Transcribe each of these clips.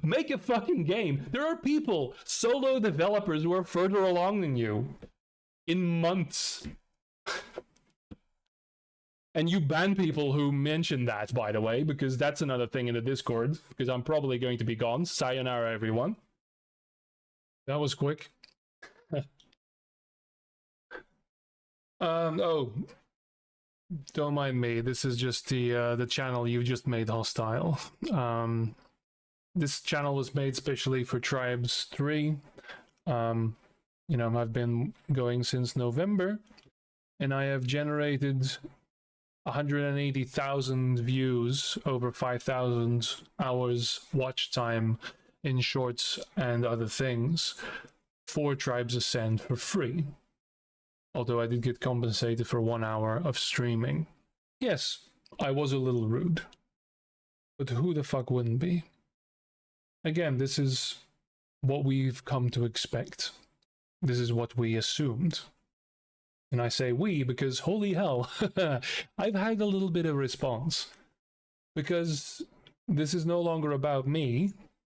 Make a fucking game. There are people, solo developers, who are further along than you in months. And you ban people who mention that, by the way, because that's another thing in the Discord, because I'm probably going to be gone. Sayonara, everyone. That was quick. Oh, don't mind me. This is just the channel you just made hostile. This channel was made specially for Tribes 3. You know, I've been going since November, and I have generated 180,000 views, over 5,000 hours watch time in shorts and other things for Tribes Ascend for free. Although I did get compensated for 1 hour of streaming. Yes, I was a little rude. But who the fuck wouldn't be? Again, this is what we've come to expect. This is what we assumed. And I say we because, holy hell, I've had a little bit of response. Because this is no longer about me.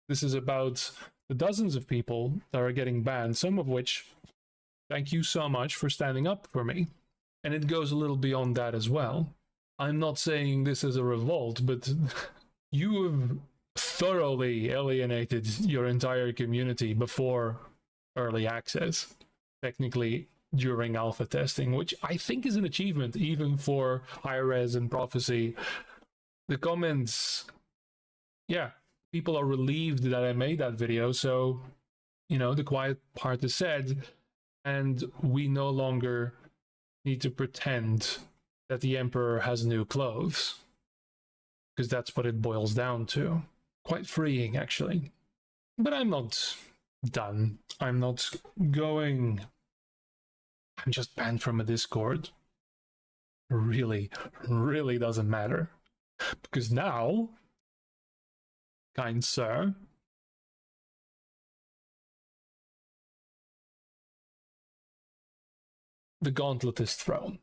This is about the dozens of people that are getting banned, some of which, thank you so much for standing up for me. And it goes a little beyond that as well. I'm not saying this is a revolt, but you have thoroughly alienated your entire community before early access. Technically, during alpha testing, which I think is an achievement even for Hi-Rez and Prophecy. The comments, yeah, people are relieved that I made that video, so, you know, the quiet part is said, and we no longer need to pretend that the Emperor has new clothes, because that's what it boils down to. Quite freeing, actually. But I'm not done. I'm not going. I'm just banned from a Discord. Really, really doesn't matter. Because now, kind sir, the gauntlet is thrown.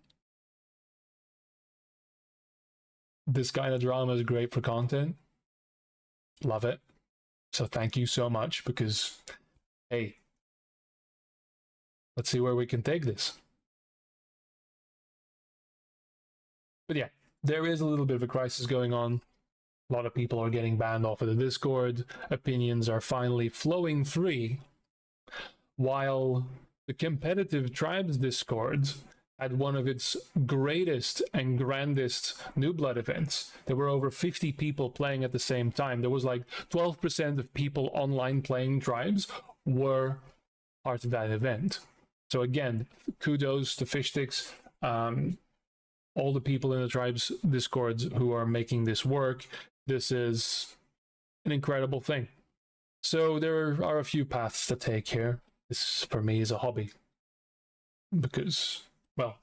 This kind of drama is great for content. Love it. So thank you so much, because, hey, let's see where we can take this. But yeah, there is a little bit of a crisis going on. A lot of people are getting banned off of the Discord. Opinions are finally flowing free. While the competitive Tribes Discord had one of its greatest and grandest New Blood events. There were over 50 people playing at the same time. There was like 12% of people online playing Tribes were part of that event. So again, kudos to Fishsticks, all the people in the Tribes Discord who are making this work. This is an incredible thing. So there are a few paths to take here. This, for me, is a hobby. Because, well,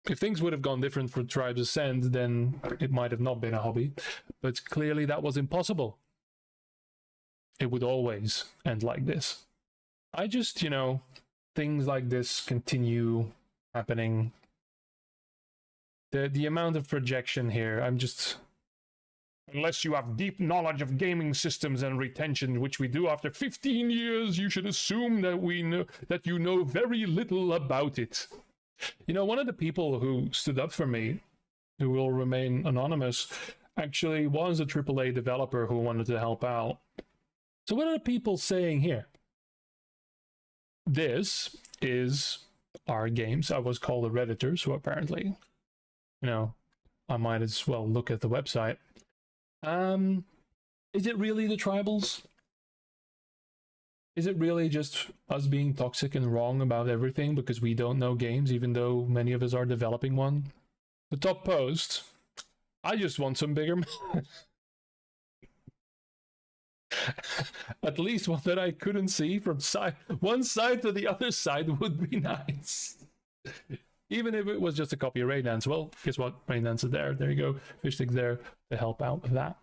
if things would have gone different for Tribes Ascend, then it might have not been a hobby. But clearly that was impossible. It would always end like this. I just, you know, things like this continue happening. The amount of projection here, I'm just... Unless you have deep knowledge of gaming systems and retention, which we do after 15 years, you should assume that you know very little about it. You know, one of the people who stood up for me, who will remain anonymous, actually was a AAA developer who wanted to help out. So what are the people saying here? This is our games. I was called a Redditor, so apparently, you know, I might as well look at the website. Is it really the tribals? Is it really just us being toxic and wrong about everything because we don't know games, even though many of us are developing one? The top post, I just want some bigger... At least one that I couldn't see from one side to the other side would be nice. Even if it was just a copy of Raindance. Well, guess what? Raindance is there. There you go. Fishstick's there to help out with that.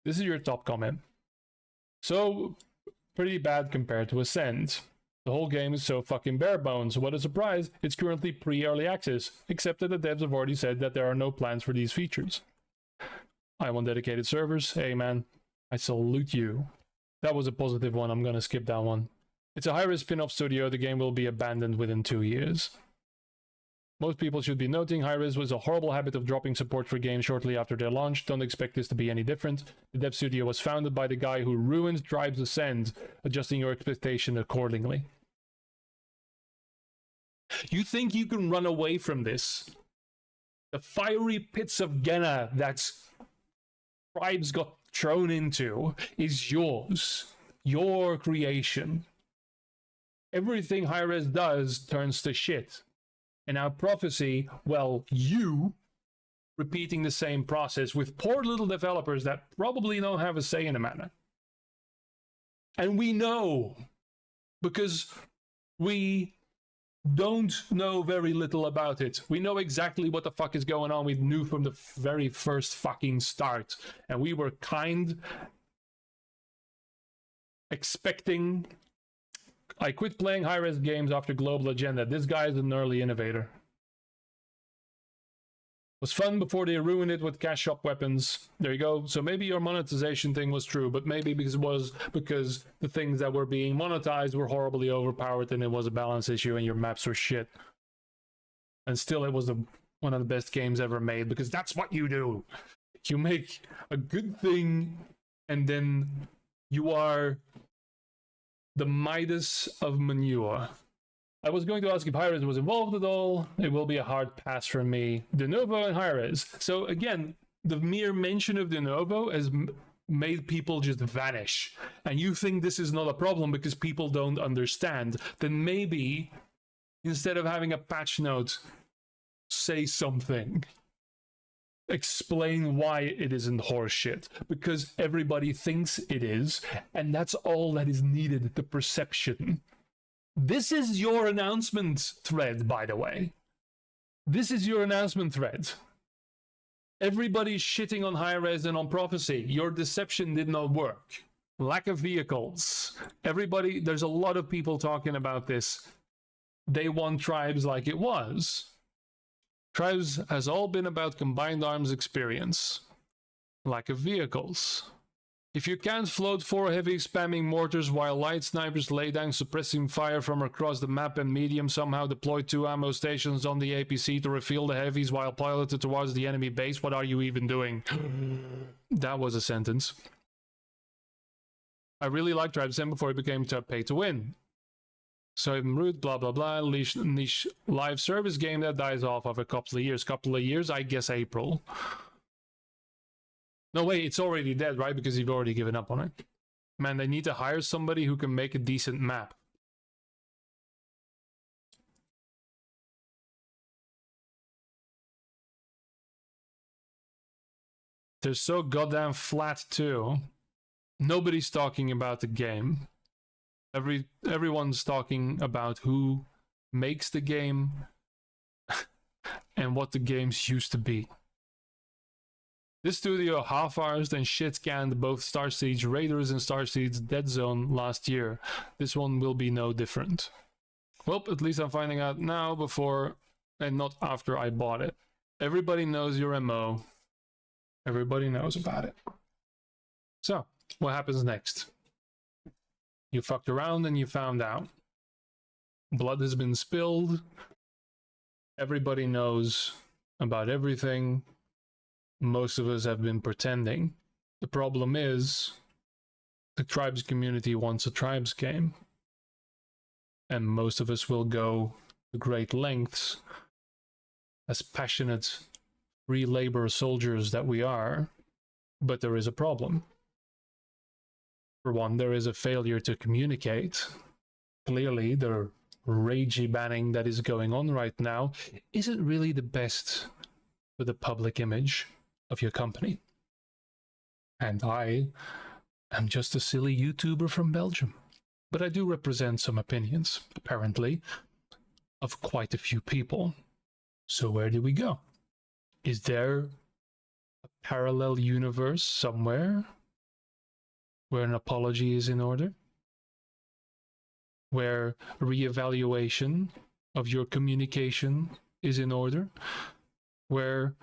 This is your top comment. So, pretty bad compared to Ascend. The whole game is so fucking bare bones. What a surprise. It's currently pre-early access, except that the devs have already said that there are no plans for these features. I want dedicated servers. Hey man, I salute you. That was a positive one. I'm gonna skip that one. It's a Hi-Rez spin-off studio. The game will be abandoned within 2 years. Most people should be noting Hi-Rez was a horrible habit of dropping support for games shortly after their launch. Don't expect this to be any different. The dev studio was founded by the guy who ruined Tribes Ascend, adjusting your expectation accordingly. You think you can run away from this? The fiery pits of Genna that Tribes got thrown into is yours. Your creation. Everything Hi-Rez does turns to shit. And now Prophecy, well, you repeating the same process with poor little developers that probably don't have a say in the matter. And we know, because we don't know very little about it. We know exactly what the fuck is going on. We knew from the very first fucking start. And we were expecting... I quit playing Hi-Rez games after Global Agenda. This guy is an early innovator. It was fun before they ruined it with cash shop weapons. There you go. So maybe your monetization thing was true, but maybe because the things that were being monetized were horribly overpowered and it was a balance issue and your maps were shit. And still it was one of the best games ever made, because that's what you do. You make a good thing and then you are the Midas of manure. I was going to ask if Hi-Rez was involved at all. It will be a hard pass for me. Denuvo and Hi-Rez. So again, the mere mention of Denuvo has made people just vanish. And you think this is not a problem because people don't understand. Then maybe, instead of having a patch note, say something. Explain why it isn't horseshit, because everybody thinks it is, and that's all that is needed, the perception. This is your announcement thread, by the way. This is your announcement thread. Everybody's shitting on Hi-Rez and on Prophecy. Your deception did not work. Lack of vehicles. Everybody, there's a lot of people talking about this. They want Tribes like it was. Tribes has all been about combined arms experience. Lack of vehicles. If you can't float 4 heavy spamming mortars while light snipers lay down suppressing fire from across the map and medium somehow deploy 2 ammo stations on the APC to refill the heavies while piloted towards the enemy base, what are you even doing? That was a sentence. I really liked Tribes M before it became pay to win. So root, blah blah blah, niche live service game that dies off of a couple of years, I guess April. No wait, it's already dead, right? Because you've already given up on it. Man, they need to hire somebody who can make a decent map. They're so goddamn flat too. Nobody's talking about the game. Everyone's talking about who makes the game and what the games used to be. This studio half-arsed and shit-canned both Starsiege Raiders and Starsiege Dead Zone last year. This one will be no different. Well, at least I'm finding out now before and not after I bought it. Everybody knows your MO. Everybody knows about it. So, what happens next? You fucked around and you found out. Blood has been spilled. Everybody knows about everything. Most of us have been pretending. The problem is, the Tribes community wants a Tribes game. And most of us will go to great lengths, as passionate free labor soldiers that we are, but there is a problem. For one, there is a failure to communicate. Clearly, the ragey banning that is going on right now isn't really the best for the public image of your company. And I am just a silly YouTuber from Belgium. But I do represent some opinions, apparently, of quite a few people. So where do we go? Is there a parallel universe somewhere where an apology is in order? Where a reevaluation of your communication is in order? Where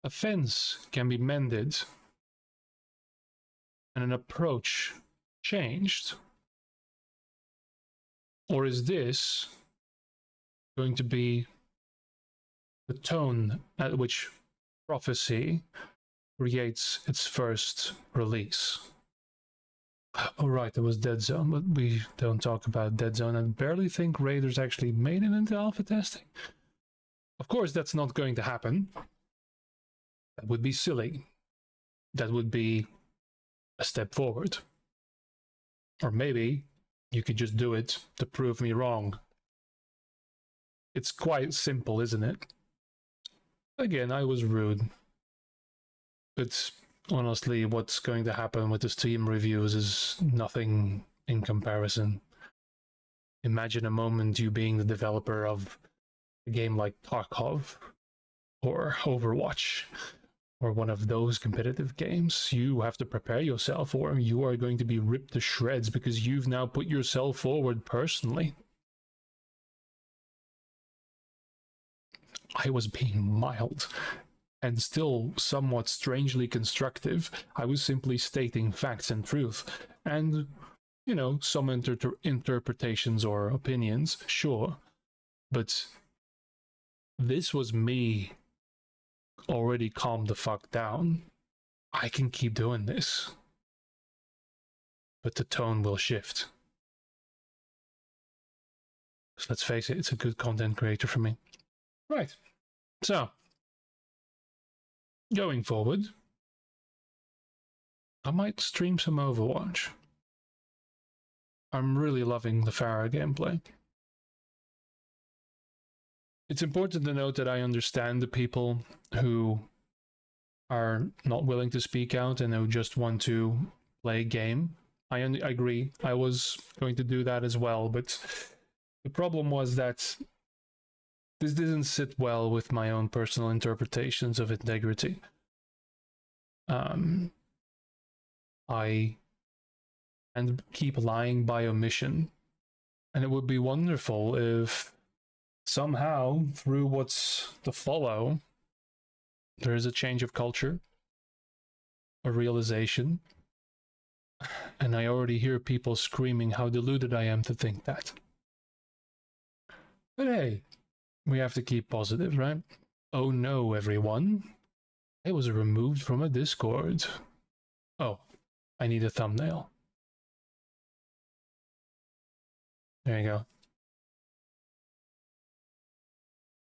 a fence can be mended and an approach changed? Or is this going to be the tone at which Prophecy creates its first release? Oh right, there was Dead Zone, but we don't talk about Dead Zone. I barely think Raiders actually made it into alpha testing. Of course, that's not going to happen. That would be silly. That would be a step forward. Or maybe you could just do it to prove me wrong. It's quite simple, isn't it? Again, I was rude. But honestly, what's going to happen with the Steam reviews is nothing in comparison. Imagine a moment you being the developer of a game like Tarkov or Overwatch or one of those competitive games. You have to prepare yourself for them. You are going to be ripped to shreds because you've now put yourself forward personally. I was being mild and still somewhat strangely constructive. I was simply stating facts and truth. And, you know, some interpretations or opinions, sure. But this was me already calmed the fuck down. I can keep doing this. But the tone will shift. So let's face it, it's a good content creator for me. Right. So, going forward, I might stream some Overwatch. I'm really loving the Pharah gameplay. It's important to note that I understand the people who are not willing to speak out and who just want to play a game. I agree. I was going to do that as well, but the problem was that this didn't sit well with my own personal interpretations of integrity. I keep lying by omission, and it would be wonderful if somehow, through what's to follow, there is a change of culture, a realization, and I already hear people screaming how deluded I am to think that. But hey, we have to keep positive, right? Oh no, everyone. I was removed from a Discord. Oh, I need a thumbnail. There you go.